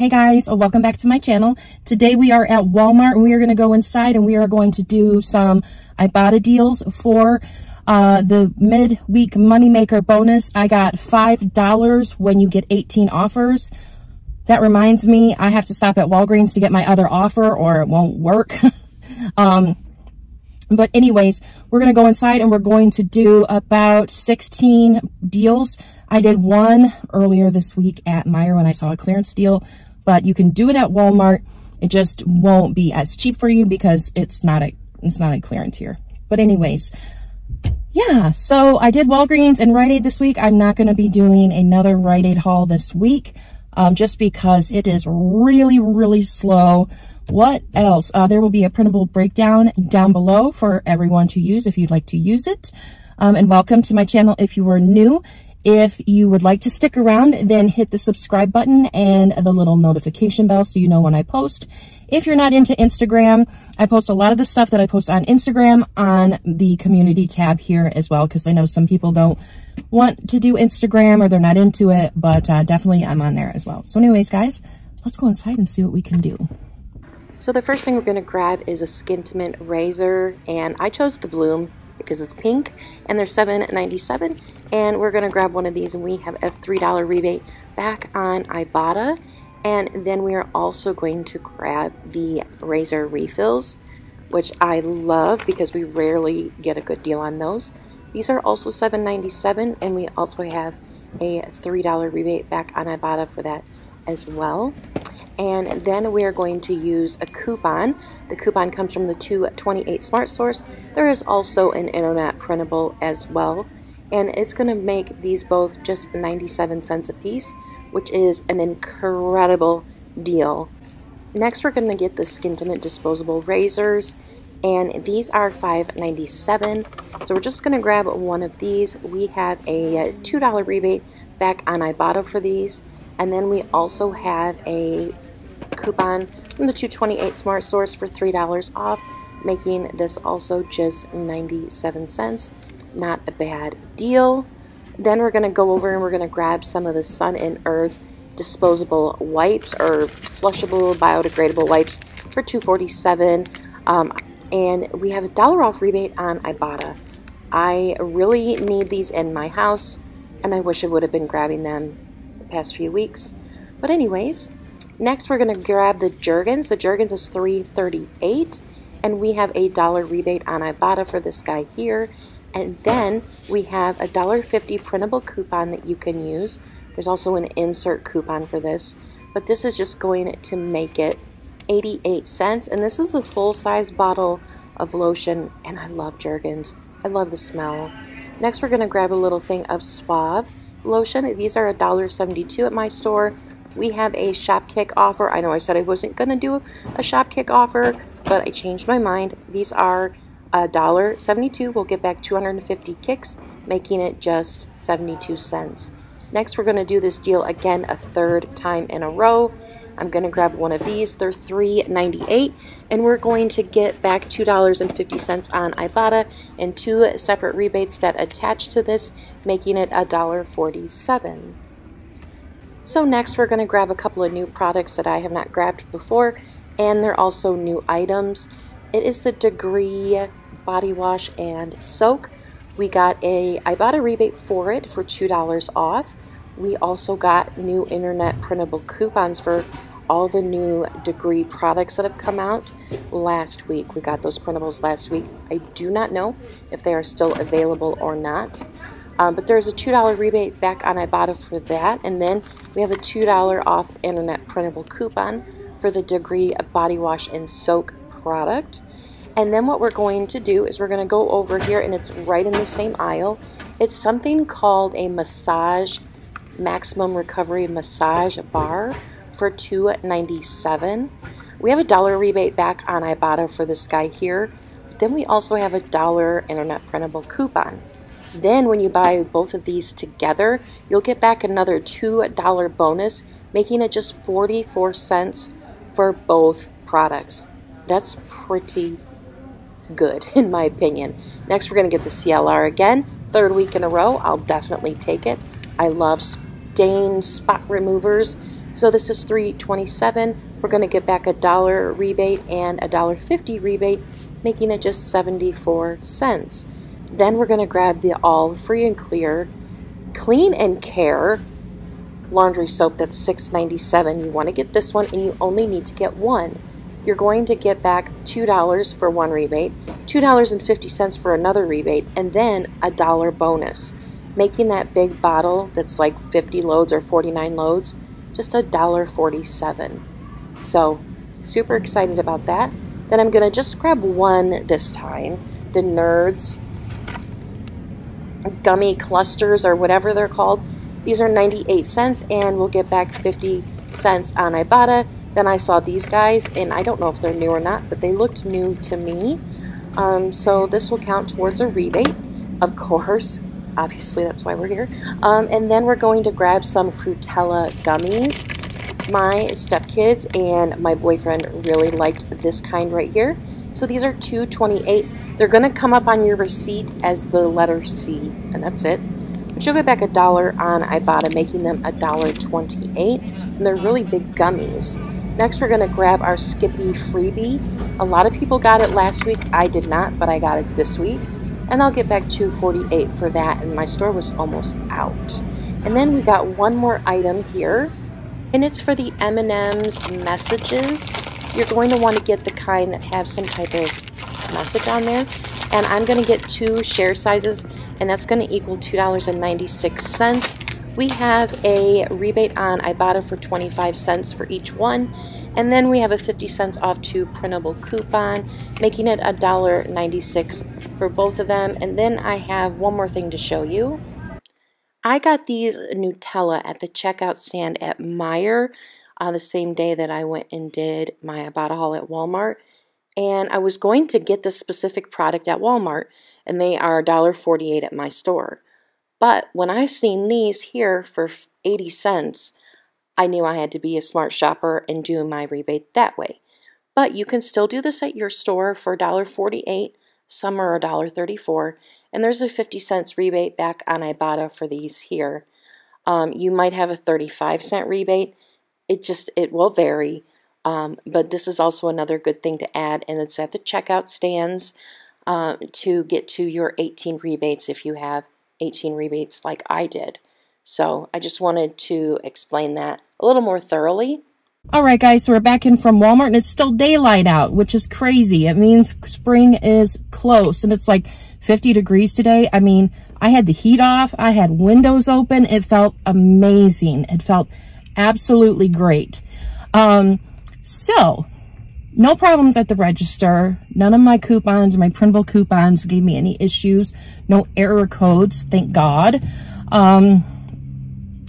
Hey guys, welcome back to my channel. Today we are at Walmart and we are going to go inside and we are going to do some Ibotta deals for the midweek moneymaker bonus. I got $5 when you get 18 offers. That reminds me, I have to stop at Walgreens to get my other offer or it won't work. But anyways, we're going to go inside and we're going to do about 16 deals. I did one earlier this week at Meijer when I saw a clearance deal, but you can do it at Walmart. It just won't be as cheap for you because it's not a clearance here. But anyways, yeah, so I did Walgreens and Rite Aid this week. I'm not going to be doing another Rite Aid haul this week just because it is really, really slow. What else? There will be a printable breakdown down below for everyone to use if you'd like to use it. And welcome to my channel if you were new. If you would like to stick around, then hit the subscribe button and the little notification bell so you know when I post. If you're not into Instagram, I post a lot of the stuff that I post on Instagram on the community tab here as well, because I know some people don't want to do Instagram or they're not into it, but definitely I'm on there as well. So anyways, guys, let's go inside and see what we can do. So the first thing we're going to grab is a Skintimate razor, and I chose the Bloom because it's pink, and they're $7.97, and we're going to grab one of these, and we have a $3 rebate back on Ibotta, and then we are also going to grab the razor refills, which I love because we rarely get a good deal on those. These are also $7.97, and we also have a $3 rebate back on Ibotta for that as well. And then we are going to use a coupon. The coupon comes from the 228 Smart Source. There is also an internet printable as well. And it's going to make these both just 97 cents a piece, which is an incredible deal. Next, we're going to get the Skintimate disposable razors. And these are $5.97. So we're just going to grab one of these. We have a $2 rebate back on Ibotta for these. And then we also have a coupon from the 228 Smart Source for $3 off, making this also just 97 cents. Not a bad deal. Then we're going to go over and we're going to grab some of the Sun and Earth disposable wipes or flushable biodegradable wipes for $2.47. And we have a $1 off rebate on Ibotta. I really need these in my house, and I wish I would have been grabbing them past few weeks. But anyways, next we're going to grab the Jergens. The Jergens is $3.38, and we have a $1 rebate on Ibotta for this guy here. And then we have a $1.50 printable coupon that you can use. There's also an insert coupon for this, but this is just going to make it 88 cents, and this is a full-size bottle of lotion, and I love Jergens. I love the smell. Next we're going to grab a little thing of Suave lotion. These are $1.72 at my store. We have a Shop Kick offer. I know I said I wasn't going to do a Shop Kick offer, but I changed my mind. These are $1.72. We'll get back 250 kicks, making it just 72 cents. Next, we're going to do this deal again a third time in a row. I'm going to grab one of these. They're $3.98, and we're going to get back $2.50 on Ibotta and two separate rebates that attach to this, making it $1.47. So next, we're going to grab a couple of new products that I have not grabbed before, and they're also new items. It is the Degree Body Wash and Soak. We got a Ibotta rebate for it for $2 off. We also got new internet printable coupons for all the new Degree products that have come out last week. We got those printables last week. I do not know if they are still available or not. But there's a $2 rebate back on Ibotta for that. And then we have a $2 off internet printable coupon for the Degree Body Wash and Soak product. And then what we're going to do is we're going to go over here, and it's right in the same aisle. It's something called a massage, maximum recovery massage bar for $2.97. We have a $1 rebate back on Ibotta for this guy here. But then we also have a $1 internet printable coupon. Then when you buy both of these together, you'll get back another $2 bonus, making it just 44 cents for both products. That's pretty good in my opinion. Next we're going to get the CLR again. Third week in a row. I'll definitely take it. I love stain spot removers. So this is $3.27. We're going to get back $1 rebate and $1.50 rebate, making it just 74 cents. Then we're going to grab the all free and clear Clean and Care laundry soap that's $6.97. You want to get this one, and you only need to get one. You're going to get back $2 for one rebate, $2.50 for another rebate, and then $1 bonus, making that big bottle that's like 50 loads or 49 loads just $1.47. So super excited about that. Then I'm going to just grab one this time, the Nerds gummy clusters or whatever they're called. These are 98 cents, and we'll get back 50 cents on Ibotta. Then I saw these guys, and I don't know if they're new or not, but they looked new to me. So this will count towards a rebate, of course. Obviously, that's why we're here. And then we're going to grab some Frutella gummies. My stepkids and my boyfriend really liked this kind right here. So these are $2.28. They're going to come up on your receipt as the letter C, and that's it. But you'll get back $1 on Ibotta, making them $1.28, and they're really big gummies. Next, we're going to grab our Skippy freebie. A lot of people got it last week. I did not, but I got it this week. And I'll get back $2.48 for that, and my store was almost out. And then we got one more item here, and it's for the M&M's messages. You're going to want to get the kind that have some type of message on there. And I'm going to get 2 share sizes, and that's going to equal $2.96. We have a rebate on Ibotta for 25 cents for each one. And then we have a 50 cents off 2 printable coupon, making it $1.96 for both of them. And then I have one more thing to show you. I got these Nutella at the checkout stand at Meijer the same day that I went and did my Ibotta haul at Walmart. And I was going to get this specific product at Walmart, and they are $1.48 at my store. But when I seen these here for 80 cents, I knew I had to be a smart shopper and do my rebate that way. But you can still do this at your store for $1.48, some are $1.34, and there's a 50 cents rebate back on Ibotta for these here. You might have a 35-cent rebate. It will vary. But this is also another good thing to add, and it's at the checkout stands to get to your 18 rebates if you have 18 rebates like I did. So I just wanted to explain that a little more thoroughly. All right, guys, so we're back in from Walmart, and it's still daylight out, which is crazy. It means spring is close, and it's like 50 degrees today. I mean, I had the heat off. I had windows open. It felt amazing. It felt absolutely great. So, no problems at the register. None of my coupons, my printable coupons, gave me any issues. No error codes, thank God.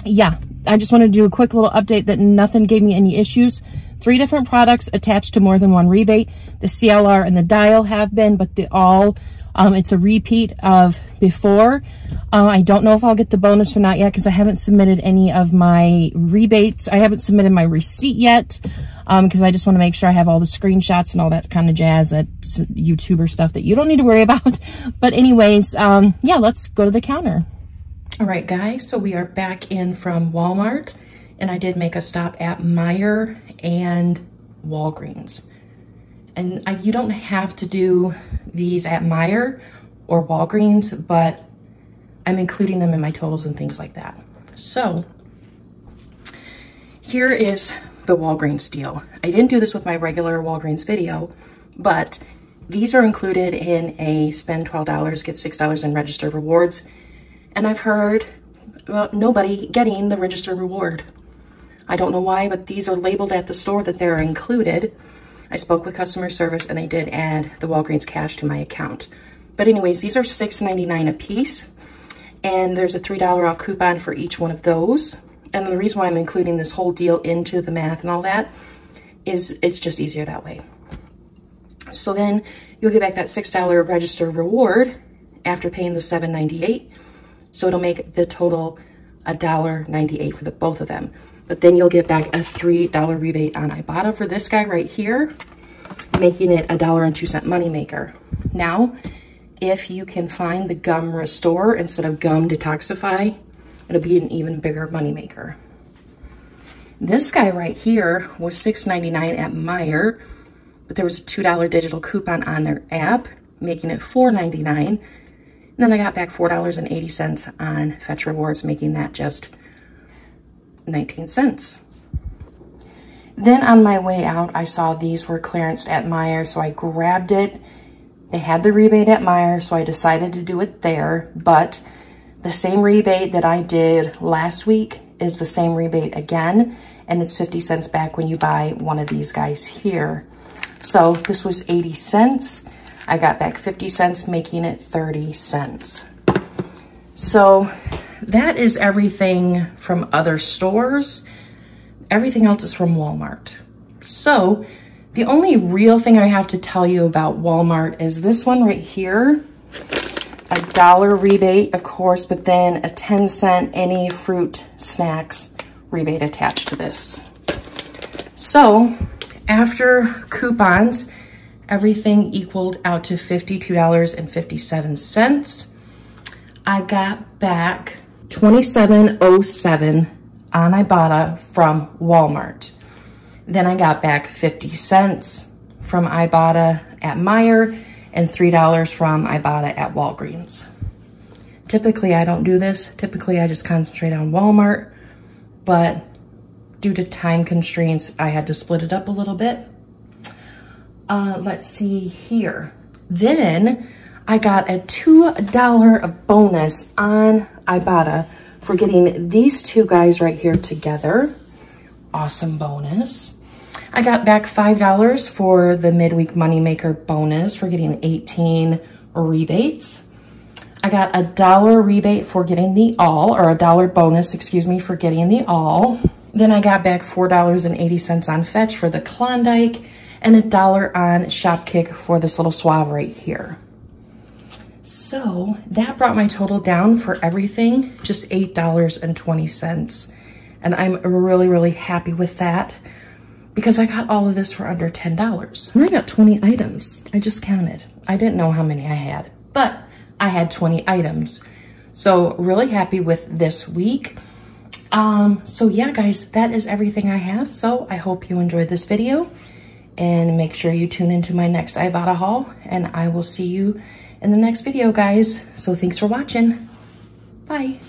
Yeah, I just wanted to do a quick little update that nothing gave me any issues. 3 different products attached to more than one rebate. The CLR and the Dial have been, but the all, it's a repeat of before. I don't know if I'll get the bonus or not yet because I haven't submitted any of my rebates. I haven't submitted my receipt yet because I just want to make sure I have all the screenshots and all that kind of jazz. That's YouTuber stuff that you don't need to worry about. But anyways, yeah, let's go to the counter. All right, guys, so we are back in from Walmart, and I did make a stop at Meijer and Walgreens. And you don't have to do these at Meijer or Walgreens, but I'm including them in my totals and things like that. So here is the Walgreens deal. I didn't do this with my regular Walgreens video, but these are included in a spend $12, get $6 in register rewards. And I've heard about nobody getting the register reward. I don't know why, but these are labeled at the store that they're included. I spoke with customer service, and they did add the Walgreens cash to my account. But anyways, these are $6.99 a piece, and there's a $3 off coupon for each one of those. And the reason why I'm including this whole deal into the math and all that is it's just easier that way. So then you'll get back that $6 register reward after paying the $7.98. So it'll make the total $1.98 for both of them. But then you'll get back a $3 rebate on Ibotta for this guy right here, making it a $1.02 moneymaker. Now, if you can find the gum restore instead of gum detoxify, it'll be an even bigger moneymaker. This guy right here was $6.99 at Meijer, but there was a $2 digital coupon on their app, making it $4.99. And then I got back $4.80 on Fetch Rewards, making that just 19 cents. Then on my way out, I saw these were clearanced at Meijer, so I grabbed it. They had the rebate at Meijer, so I decided to do it there, but the same rebate that I did last week is the same rebate again, and it's 50 cents back when you buy one of these guys here. So this was 80 cents. I got back 50 cents, making it 30 cents. So that is everything from other stores. Everything else is from Walmart. So the only real thing I have to tell you about Walmart is this one right here. $1 rebate, of course, but then a 10-cent any fruit snacks rebate attached to this. So after coupons, everything equaled out to $52.57. I got back $27.07 on Ibotta from Walmart. Then I got back 50 cents from Ibotta at Meijer and $3 from Ibotta at Walgreens. Typically, I don't do this. Typically, I just concentrate on Walmart, but due to time constraints, I had to split it up a little bit. Let's see here. Then I got a $2 bonus on Ibotta for getting these two guys right here together. Awesome bonus. I got back $5 for the midweek moneymaker bonus for getting 18 rebates. I got $1 rebate for getting the all, or $1 bonus, excuse me, for getting the all. Then I got back $4.80 on Fetch for the Klondike and $1 on Shop.with for this little Suave right here. So that brought my total down for everything, just $8.20. And I'm really, really happy with that because I got all of this for under $10. And I got 20 items. I just counted. I didn't know how many I had, but I had 20 items. So really happy with this week. So yeah, guys, that is everything I have. So I hope you enjoyed this video and make sure you tune into my next Ibotta haul, and I will see you in the next video, guys. So thanks for watching. Bye.